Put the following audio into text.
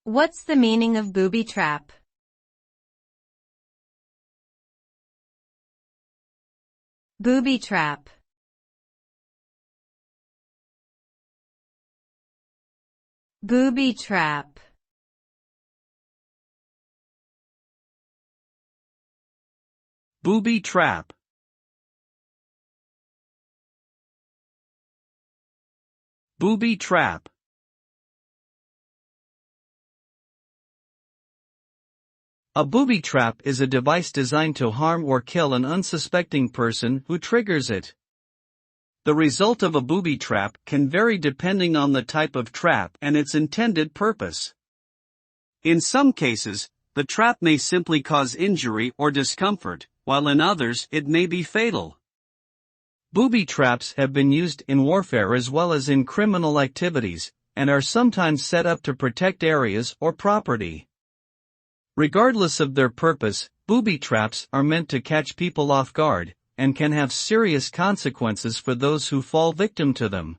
What's the meaning of booby trap? Booby trap. Booby trap. Booby trap. Booby trap. A booby trap is a device designed to harm or kill an unsuspecting person who triggers it. The result of a booby trap can vary depending on the type of trap and its intended purpose. In some cases, the trap may simply cause injury or discomfort, while in others it may be fatal. Booby traps have been used in warfare as well as in criminal activities, and are sometimes set up to protect areas or property. Regardless of their purpose, booby traps are meant to catch people off guard, and can have serious consequences for those who fall victim to them.